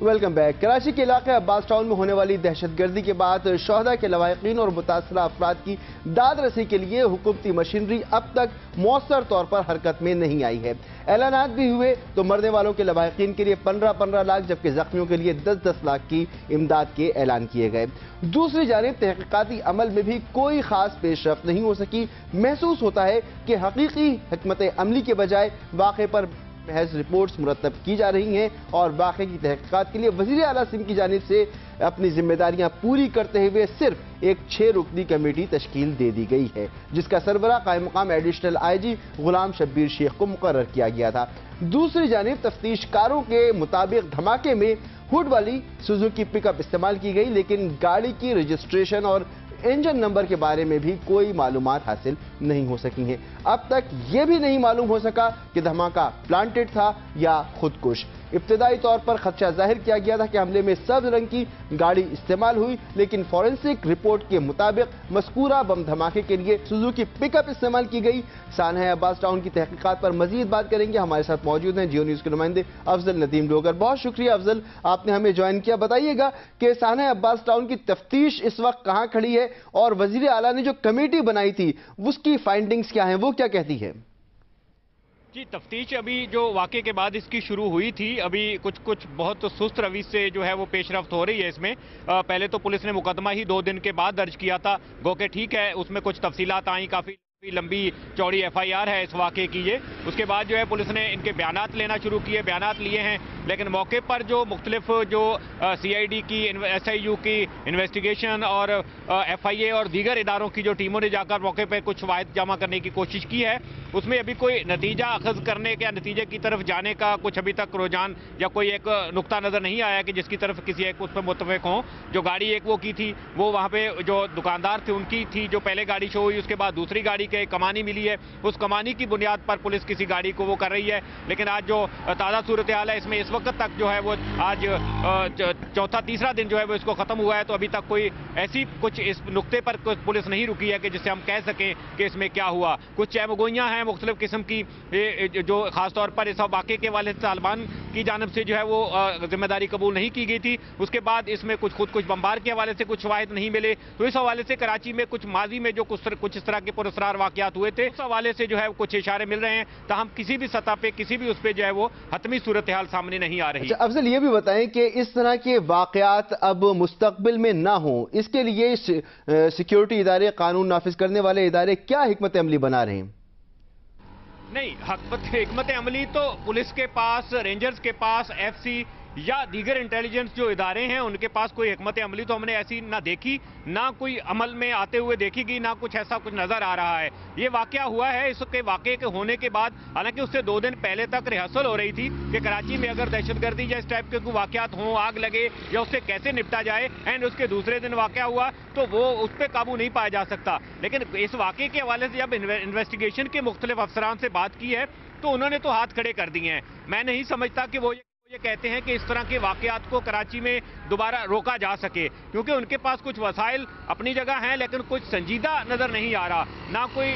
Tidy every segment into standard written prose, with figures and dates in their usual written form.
Welcome back. Karachi کے علاقے عباس town میں ہونے والی دہشت گردی کے بعد شہداء کے لواحقین اور متاثرہ افراد کی داد رسی کے لیے حکومتی مشینری اب تک مؤثر طور پر حرکت میں نہیں آئی ہے۔ اعلانات بھی ہوئے تو مرنے والوں کے لواحقین کے لیے 15 لاکھ جبکہ زخمیوں کے لیے 10 لاکھ کی امداد کے اعلان کیے گئے۔ دوسری جانب تحقیقاتی عمل میں بھی کوئی خاص پیش رفت نہیں ہو سکی۔ محسوس ہوتا ہے کہ حقیقی حکمت عملی کے بجائے واقعے پر محض رپورٹس مرتب کی جا رہی ہیں اور واقعے کی تحقیقات کے لیے وزیر اعلیٰ سندھ کی جانب سے اپنی ذمہ داریاں پوری کرتے ہوئے صرف ایک 6 رکنی کمیٹی تشکیل دے دی گئی ہے جس کا سربراہ قائم مقام ایڈیشنل آئی جی غلام شبیر شیخ کو مقرر کیا گیا تھا۔ دوسری جانب تفتیش کاروں کے مطابق دھماکے میں ہوڈ والی سوزوکی پک اپ استعمال کی گئی لیکن گاڑی کی رجسٹریشن اور انجن نمبر کے بارے میں بھی کوئی معلومات حاصل نہیں ہو سکی ہیں۔ اب تک یہ بھی نہیں معلوم ہو سکا کہ دھماکہ پلانٹڈ تھا یا خودکش۔ ابتدائی طور پر خدشہ ظاہر کیا گیا تھا کہ حملے میں سبز رنگ کی گاڑی استعمال ہوئی لیکن فورنسک رپورٹ کے مطابق مذکورہ بم دھماکے کے لیے سوزوکی پک اپ استعمال کی گئی۔ سانحہ عباس ٹاؤن کی تحقیقات پر مزید بات کریں گے۔ ہمارے ساتھ موجود ہیں جیو نیوز کے نمائندے افضل ندیم ڈوگر۔ بہت شکریہ افضل، آپ نے ہمیں جوائن کیا۔ بتائیے گا کہ سانحہ عباس ٹاؤن کی تفتیش اس وقت کہاں کھڑی ہے اور وزیر اعلیٰ نے جو کمیٹی بنائی تھی اس کی فائنڈنگز کیا ہیں، وہ کیا کہتی ہے؟ جی، تفتیش ابھی جو واقعے کے بعد اس کی شروع ہوئی تھی، ابھی کچھ بہت سست روش سے جو ہے وہ پیش رفت ہو رہی ہے اس میں۔ پہلے تو پولیس نے مقدمہ ہی 2 دن کے بعد درج کیا تھا، گو کہ ٹھیک ہے اس میں کچھ تفصیلات آئیں، کافی لمبی چوڑی ایف آئی آر ہے اس واقعے کی یہ۔ اس کے بعد جو ہے پولیس نے ان کے بیانات لینا شروع کیے، بیانات لیے ہیں لیکن موقع پر جو مختلف جو سی آئی ڈی کی، ایس آئی یو کی انویسٹیگیشن اور ایف آئی اے اور دیگر اداروں کی جو ٹیموں نے جا کر موقع پہ کچھ شواہد جمع کرنے کی کوشش کی ہے، اس میں ابھی کوئی نتیجہ اخذ کرنے کا، نتیجے کی طرف جانے کا کچھ ابھی تک رجحان یا کوئی ایک نقطہ نظر نہیں آیا کہ جس کی طرف کسی ایک اس پہ متفق ہوں۔ جو گاڑی ایک وہ کی تھی وہ وہاں پہ جو دکاندار تھے ان کی تھی، جو پہلے گاڑی شو ہوئی اس کے بعد دوسری گاڑی کے کمانی ملی ہے، اس کمانی کی بنیاد پر پولیس کسی گاڑی کو وہ کر رہی ہے۔ لیکن آج جو تازہ صورتحال ہے اس میں اس وقت تک جو ہے وہ آج تیسرا دن جو ہے وہ اس کو ختم ہوا ہے تو ابھی تک کوئی ایسی کچھ اس نقطے پر پولیس نہیں رکی ہے کہ جس سے ہم کہہ سکیں کہ اس میں کیا ہوا۔ کچھ چہمگوئیاں ہیں مختلف قسم کی، جو خاص طور پر اس واقعے کے والے طالبان کی جانب سے جو ہے وہ ذمہ داری قبول نہیں کی گئی تھی۔ اس کے بعد اس میں کچھ بمبار کے حوالے سے کچھ شواہد نہیں ملے، تو اس حوالے سے کراچی میں کچھ ماضی میں جو کچھ اس طرح کے پراسرار واقعات ہوئے تھے اس حوالے سے جو ہے کچھ اشارے مل رہے ہیں، تاہم کسی بھی سطح پہ کسی بھی اس پہ جو ہے وہ حتمی صورتحال سامنے نہیں آ رہی۔ افضل یہ بھی بتائیں کہ اس طرح کے واقعات اب مستقبل میں نہ ہوں، اس کے لیے سیکیورٹی ادارے، قانون نافذ کرنے والے ادارے کیا حکمت عملی بنا رہے ہیں؟ نہیں، حکمت عملی تو پولیس کے پاس، رینجرز کے پاس، ایف سی یا دیگر انٹیلیجنس جو ادارے ہیں ان کے پاس کوئی حکمت عملی تو ہم نے ایسی نہ دیکھی، نہ کوئی عمل میں آتے ہوئے دیکھی گئی، نہ کچھ ایسا کچھ نظر آ رہا ہے۔ یہ واقعہ ہوا ہے، اس کے واقعے کے ہونے کے بعد حالانکہ اس سے 2 دن پہلے تک ریہرسل ہو رہی تھی کہ کراچی میں اگر دہشت گردی یا اس ٹائپ کے کوئی واقعات ہوں، آگ لگے یا اس سے کیسے نپٹا جائے، اینڈ اس کے دوسرے دن واقعہ ہوا تو وہ اس پہ قابو نہیں پایا جا سکتا۔ لیکن اس واقعے کے حوالے سے جب انویسٹیگیشن کے مختلف افسران سے بات کی ہے تو انہوں نے تو ہاتھ کھڑے کر دیے ہیں۔ میں نہیں سمجھتا کہ وہ یہ کہتے ہیں کہ اس طرح کے واقعات کو کراچی میں دوبارہ روکا جا سکے، کیونکہ ان کے پاس کچھ وسائل اپنی جگہ ہیں لیکن کچھ سنجیدہ نظر نہیں آ رہا۔ نہ کوئی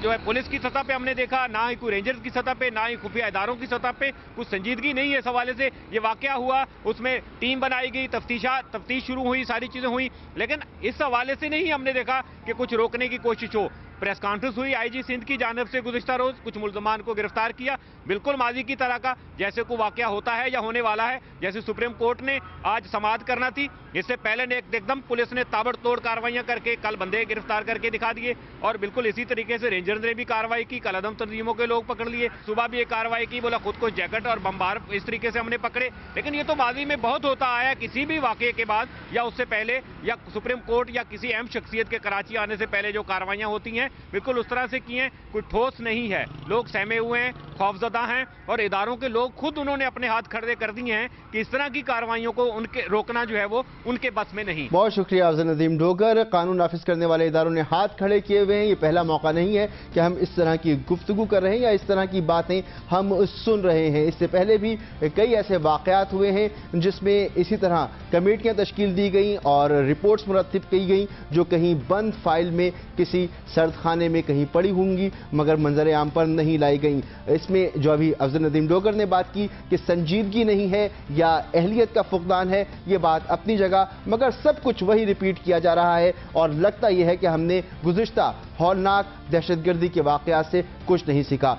جو ہے پولیس کی سطح پہ ہم نے دیکھا، نہ ہی کوئی رینجرز کی سطح پہ، نہ ہی خفیہ اداروں کی سطح پہ کچھ سنجیدگی نہیں ہے۔ اس حوالے سے یہ واقعہ ہوا، اس میں ٹیم بنائی گئی، تفتیش شروع ہوئی، ساری چیزیں ہوئی، لیکن اس حوالے سے نہیں ہم نے دیکھا کہ کچھ روکنے کی کوشش ہو۔ پریس کانفرنس ہوئی آئی جی سندھ کی جانب سے گزشتہ روز، کچھ ملزمان کو گرفتار کیا، بالکل ماضی کی طرح کا جیسے کوئی واقعہ ہوتا ہے یا ہونے والا ہے، جیسے سپریم کورٹ نے آج سماعت کرنا تھی، اس سے پہلے نے ایک دم پولیس نے تابڑ توڑ کارروائیاں کر کے کل بندے گرفتار کر کے دکھا دیے، اور بالکل اسی طریقے سے رینجرز نے بھی کارروائی کی، کل عدم تنظیموں کے لوگ پکڑ لیے، صبح بھی ایک کارروائی کی، بولا خود کو جیکٹ اور بمبار اس طریقے سے ہم نے پکڑے۔ لیکن یہ تو ماضی میں بہت ہوتا آیا، کسی بھی واقعے کے بعد یا اس سے پہلے یا سپریم کورٹ یا کسی اہم شخصیت کے کراچی آنے سے پہلے جو کارروائیاں ہوتی ہیں بالکل اس طرح سے کی ہیں، کوئی ٹھوس نہیں ہے، لوگ سہمے ہوئے ہیں، خوفزدہ ہیں، اور اداروں کے لوگ خود انہوں نے اپنے ہاتھ کھڑے کر دیے ہیں کہ اس طرح کی کارروائیوں کو ان کے روکنا جو ہے وہ ان کے بس میں نہیں۔ بہت شکریہ افضل ندیم ڈوگر۔ قانون نافذ کرنے والے اداروں نے ہاتھ کھڑے کیے ہوئے ہیں، یہ پہلا موقع نہیں ہے کہ ہم اس طرح کی گفتگو کر رہے ہیں یا اس طرح کی باتیں ہم سن رہے ہیں۔ اس سے پہلے بھی کئی ایسے واقعات ہوئے ہیں جس میں اسی طرح کمیٹیاں تشکیل دی گئیں اور رپورٹس مرتب کی گئیں جو کہیں بند فائل میں کسی سرد خانے میں کہیں پڑی ہوں گی مگر منظر عام پر نہیں لائی گئیں۔ اس اس میں جو ابھی افضل ندیم ڈوگر نے بات کی کہ سنجیدگی نہیں ہے یا اہلیت کا فقدان ہے، یہ بات اپنی جگہ، مگر سب کچھ وہی ریپیٹ کیا جا رہا ہے اور لگتا یہ ہے کہ ہم نے گزشتہ ہولناک دہشت گردی کے واقعات سے کچھ نہیں سیکھا۔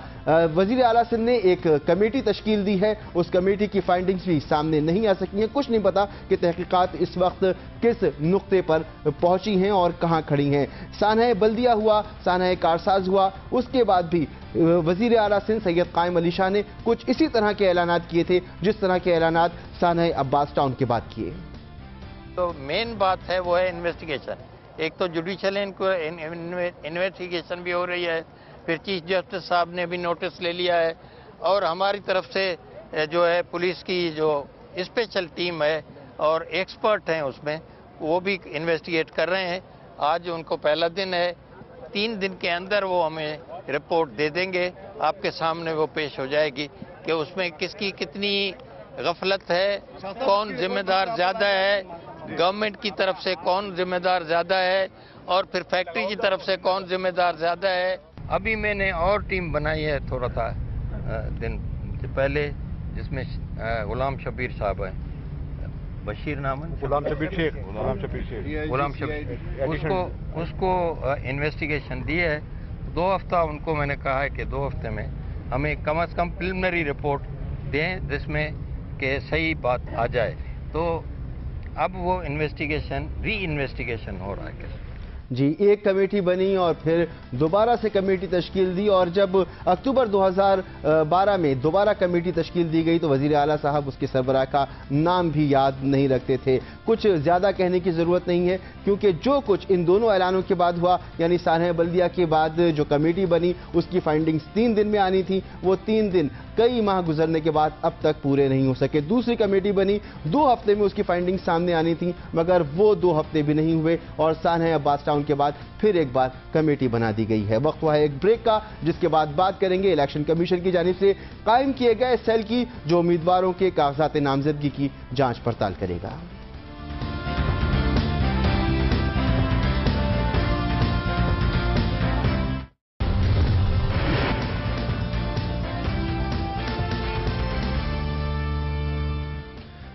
وزیر اعلیٰ سندھ نے ایک کمیٹی تشکیل دی ہے، اس کمیٹی کی فائنڈنگز بھی سامنے نہیں آ سکی ہیں، کچھ نہیں پتا کہ تحقیقات اس وقت کس نقطے پر پہنچی ہیں اور کہاں کھڑی ہیں۔ سانحہ بلدیہ ہوا، سانحہ کارساز ہوا، اس کے بعد بھی وزیر اعلیٰ سندھ سید قائم علی شاہ نے کچھ اسی طرح کے اعلانات کیے تھے جس طرح کے اعلانات سانحہ عباس ٹاؤن کے بعد کیے۔ تو مین بات ہے وہ ہے انویسٹیگیشن۔ ایک تو جوڈیشل انویسٹیگیشن بھی ہو رہی ہے، پھر چیف جسٹس صاحب نے بھی نوٹس لے لیا ہے، اور ہماری طرف سے جو ہے پولیس کی جو اسپیشل ٹیم ہے اور ایکسپرٹ ہیں اس میں، وہ بھی انویسٹیگیٹ کر رہے ہیں۔ آج ان کو پہلا دن ہے، 3 دن کے اندر وہ ہمیں رپورٹ دے دیں گے، آپ کے سامنے وہ پیش ہو جائے گی کہ اس میں کس کی کتنی غفلت ہے، کون ذمہ دار زیادہ ہے، گورنمنٹ کی طرف سے کون ذمہ دار زیادہ ہے، اور پھر فیکٹری کی طرف سے کون ذمہ دار زیادہ ہے۔ ابھی میں نے اور ٹیم بنائی ہے تھوڑا سا دن سے پہلے، جس میں غلام شبیر صاحب ہیں، بشیر نام ہے، غلام شبیر، اس کو انویسٹیگیشن دی ہے۔ 2 ہفتہ ان کو میں نے کہا ہے کہ 2 ہفتے میں ہمیں کم از کم پریلیمنری رپورٹ دیں جس میں کہ صحیح بات آ جائے۔ تو اب وہ ری انویسٹیگیشن ہو رہا ہے۔ جی، ایک کمیٹی بنی اور پھر دوبارہ سے کمیٹی تشکیل دی، اور جب اکتوبر 2012 میں دوبارہ کمیٹی تشکیل دی گئی تو وزیر اعلیٰ صاحب اس کے سربراہ کا نام بھی یاد نہیں رکھتے تھے۔ کچھ زیادہ کہنے کی ضرورت نہیں ہے کیونکہ جو کچھ ان دونوں اعلانوں کے بعد ہوا، یعنی سانحہ بلدیہ کے بعد جو کمیٹی بنی اس کی فائنڈنگز 3 دن میں آنی تھی، وہ 3 دن کئی ماہ گزرنے کے بعد اب تک پورے نہیں ہو سکے۔ دوسری کمیٹی بنی، 2 ہفتے میں اس کی فائنڈنگ سامنے آنی تھی، مگر وہ 2 ہفتے بھی نہیں ہوئے اور سانحہ عباس ٹاؤن کے بعد پھر ایک بار کمیٹی بنا دی گئی ہے۔ وقت ہوا ہے ایک بریک کا، جس کے بعد بات کریں گے الیکشن کمیشن کی جانب سے قائم کیے گئے سیل کی جو امیدواروں کے کاغذات نامزدگی کی جانچ پڑتال کرے گا۔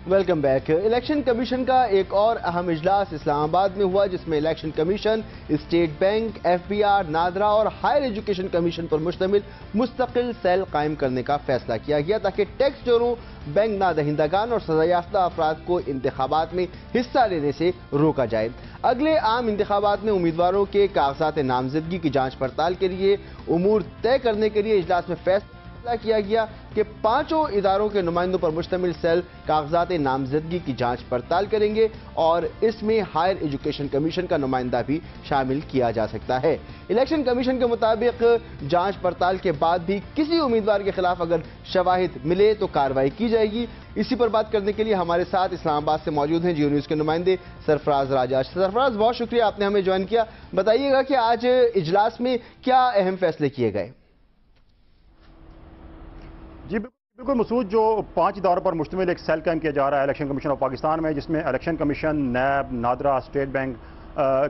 Welcome back. الیکشن کمیشن کا ایک اور اہم اجلاس اسلام آباد میں ہوا جس میں election commission, state bank, FBR، NADRA اور ہائر ایجوکیشن کمیشن پر مشتمل مستقل سیل قائم کرنے کا فیصلہ کیا گیا تاکہ ٹیکس چوروں، بینک نہ دہندگان اور سزا یافتہ افراد کو انتخابات میں حصہ لینے سے روکا جائے۔ اگلے عام انتخابات میں امیدواروں کے کاغذات نامزدگی کی جانچ پڑتال کے لیے امور طے کرنے کے لیے اجلاس میں فیصلہ کیا گیا کہ 5 اداروں کے نمائندوں پر مشتمل سیل کاغذات نامزدگی کی جانچ پڑتال کریں گے اور اس میں ہائر ایجوکیشن کمیشن کا نمائندہ بھی شامل کیا جا سکتا ہے۔ الیکشن کمیشن کے مطابق جانچ پڑتال کے بعد بھی کسی امیدوار کے خلاف اگر شواہد ملے تو کارروائی کی جائے گی۔ اسی پر بات کرنے کے لیے ہمارے ساتھ اسلام آباد سے موجود ہیں جیو نیوز کے نمائندے سرفراز راجہ۔ سرفراز، بہت شکریہ آپ نے ہمیں جوائن کیا۔ بتائیے گا کہ آج اجلاس میں کیا اہم فیصلے کیے گئے؟ جی بالکل مسعود، جو 5 اداروں پر مشتمل ایک سیل قائم کیا جا رہا ہے الیکشن کمیشن آف پاکستان میں، جس میں election commission, NAB, NADRA, state bank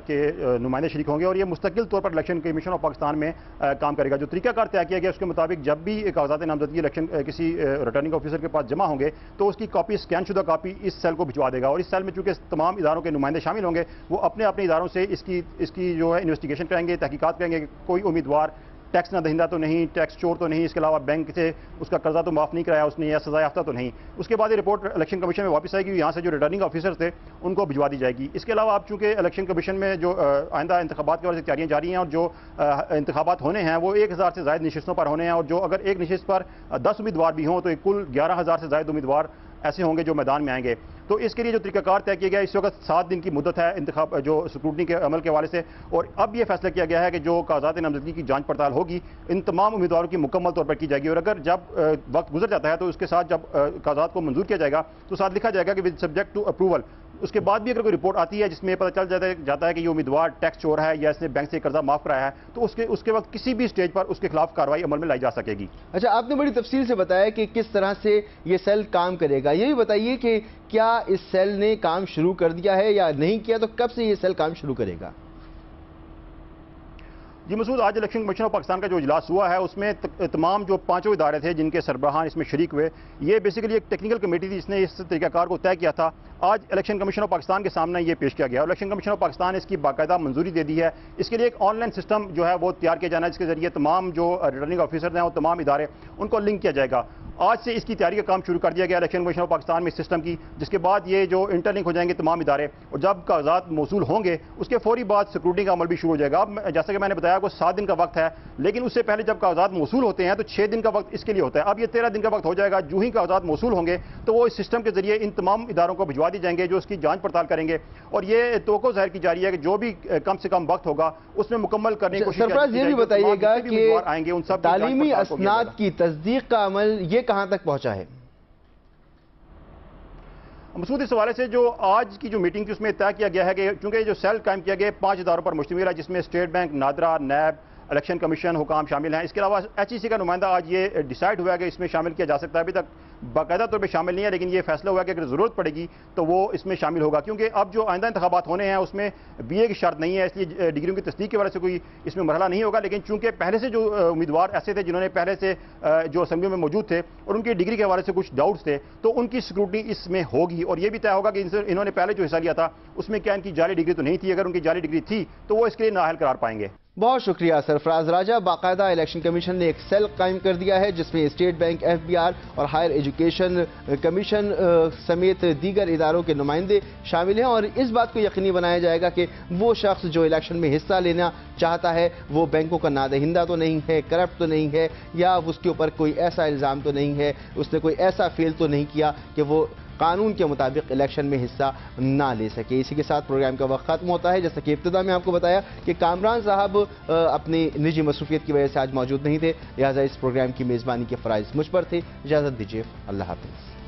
کے نمائندے شریک ہوں گے اور یہ مستقل طور پر الیکشن کمیشن آف پاکستان میں کام کرے گا۔ جو طریقہ کار طے کیا گیا اس کے مطابق جب بھی کاغذات نامزدگی الیکشن کسی ریٹرننگ آفیسر کے پاس جمع ہوں گے تو اس کی کاپی، اسکین شدہ کاپی اس سیل کو بھجوا دے گا، اور اس سیل میں چونکہ تمام اداروں کے نمائندے شامل ہوں گے، وہ اپنے اپنے اداروں سے اس کی جو ہے انویسٹیگیشن کریں گے، تحقیقات کریں گے کہ کوئی امیدوار ٹیکس نہ دہندہ تو نہیں، ٹیکس چور تو نہیں، اس کے علاوہ بینک سے اس کا قرضہ تو معاف نہیں کرایا اس نے، یا سزا یافتہ تو نہیں۔ اس کے بعد یہ رپورٹ الیکشن کمیشن میں واپس آئے گی، یہاں سے جو ریٹرننگ آفیسر تھے ان کو بھجوا دی جائے گی۔ اس کے علاوہ اب چونکہ الیکشن کمیشن میں جو آئندہ انتخابات کی وجہ سے تیاریاں جاری ہیں اور جو انتخابات ہونے ہیں وہ 1000 سے زائد نشستوں پر ہونے ہیں، اور جو اگر ایک نشست پر 10 امیدوار بھی ہوں تو کل 11000 سے زائد امیدوار ایسے ہوں گے جو میدان میں آئیں گے۔ تو اس کے لیے جو طریقہ کار طے کیا گیا، اس وقت 7 دن کی مدت ہے انتخاب جو اسکروٹنی کے عمل کے حوالے سے، اور اب یہ فیصلہ کیا گیا ہے کہ جو کاغذات نامزدگی کی جانچ پڑتال ہوگی ان تمام امیدواروں کی مکمل طور پر کی جائے گی، اور اگر جب وقت گزر جاتا ہے تو اس کے ساتھ جب کاغذات کو منظور کیا جائے گا تو ساتھ لکھا جائے گا کہ ود سبجیکٹ ٹو اپروول۔ اس کے بعد بھی اگر کوئی رپورٹ آتی ہے جس میں پتہ چل جاتا ہے کہ یہ امیدوار ٹیکس چور ہے یا اس نے بینک سے قرضہ معاف کرایا ہے تو اس کے وقت کسی بھی سٹیج پر اس کے خلاف کارروائی عمل میں لائی جا سکے گی۔ اچھا، آپ نے بڑی تفصیل سے بتایا کہ کس طرح سے یہ سیل کام کرے گا، یہ بھی بتائیے کہ کیا اس سیل نے کام شروع کر دیا ہے یا نہیں کیا، تو کب سے یہ سیل کام شروع کرے گا؟ جی مسعود، آج الیکشن کمیشن آف پاکستان کا جو اجلاس ہوا ہے اس میں تمام جو 5 ادارے تھے جن کے سربراہان اس میں شریک ہوئے، یہ بیسیکلی ایک ٹیکنیکل کمیٹی تھی جس نے اس طریقہ کار کو طے کیا تھا. آج الیکشن کمیشن آف پاکستان کے سامنے یہ پیش کیا گیا اور الیکشن کمیشن آف پاکستان نے اس کی باقاعدہ منظوری دے دی ہے. اس کے لیے ایک آن لائن سسٹم جو ہے وہ تیار کیا جانا ہے جس کے ذریعے تمام جو ریٹرننگ آفیسر ہیں اور تمام ادارے ان کو لنک کیا جائے گا. آج سے اس کی تیاری کا کام شروع کر دیا گیا الیکشن کمیشن آف پاکستان میں اس سسٹم کی، جس کے بعد یہ جو انٹرلنک ہو جائیں گے تمام ادارے، اور جب کاغذات موصول ہوں گے اس کے فوری بعد سیکورٹی کا عمل بھی شروع ہو جائے گا. اب جیسا کہ میں نے بتایا کہ 7 دن کا وقت ہے، لیکن اس سے پہلے جب کاغذات موصول ہوتے ہیں تو 6 دن کا وقت اس کے لیے ہوتا ہے. اب یہ 13 دن کا وقت ہو جائے گا. جو ہی کاغذات موصول ہوں گے تو وہ اس سسٹم کے ذریعے ان تمام اداروں کو بھجوا دی جائیں گے جو اس کی جانچ پڑتال کریں گے، اور یہ توقع ظاہر کی جا رہی ہے کہ جو بھی کم سے کم وقت ہوگا اس میں مکمل کرنے کی کوشش کی جائے گی. سرفراز یہ بھی بتائیے گا کہ تعلیمی اسناد کی تصدیق کا عمل یہ کہاں تک پہنچا ہے؟ مسعود، اس حوالے سے جو آج کی جو میٹنگ تھی اس میں طے کیا گیا ہے کہ چونکہ جو سیل قائم کیا گیا 5 اداروں پر مشتمل ہے، جس میں state bank, NADRA, NAB, election commission حکام شامل ہیں. اس کے علاوہ ایچ ای سی کا نمائندہ آج یہ ڈیسائیڈ ہوا ہے کہ اس میں شامل کیا جا سکتا ہے. ابھی تک باقاعدہ طور پہ شامل نہیں ہے، لیکن یہ فیصلہ ہوا ہے کہ اگر ضرورت پڑے گی تو وہ اس میں شامل ہوگا، کیونکہ اب جو آئندہ انتخابات ہونے ہیں اس میں بی اے کی شرط نہیں ہے، اس لیے ڈگریوں کی تصدیق کی وجہ سے کوئی اس میں مرحلہ نہیں ہوگا. لیکن چونکہ پہلے سے جو امیدوار ایسے تھے جنہوں نے پہلے سے جو اسمبلیوں میں موجود تھے اور ان کی ڈگری کے حوالے سے کچھ ڈاؤٹس تھے، تو ان کی اسکروٹنی اس میں ہوگی، اور یہ بھی طے ہوگا کہ انہوں نے پہلے جو حصہ لیا تھا اس میں کیا ان کی جعلی ڈگری تو نہیں تھی. اگر ان کی جعلی ڈگری تھی تو وہ اس کے لیے نااہل قرار پائیں گے. بہت شکریہ سرفراز راجہ. باقاعدہ الیکشن کمیشن نے ایک سیل قائم کر دیا ہے جس میں state bank, F B R اور ہائر ایجوکیشن کمیشن سمیت دیگر اداروں کے نمائندے شامل ہیں، اور اس بات کو یقینی بنایا جائے گا کہ وہ شخص جو الیکشن میں حصہ لینا چاہتا ہے وہ بینکوں کا نادہندہ تو نہیں ہے، کرپٹ تو نہیں ہے، یا اس کے اوپر کوئی ایسا الزام تو نہیں ہے، اس نے کوئی ایسا فیل تو نہیں کیا کہ وہ قانون کے مطابق الیکشن میں حصہ نہ لے سکے. اسی کے ساتھ پروگرام کا وقت ختم ہوتا ہے. جیسا کہ ابتدا میں آپ کو بتایا کہ کامران صاحب اپنی نجی مصروفیت کی وجہ سے آج موجود نہیں تھے، لہٰذا اس پروگرام کی میزبانی کے فرائض مجھ پر تھے. اجازت دیجیے، اللہ حافظ.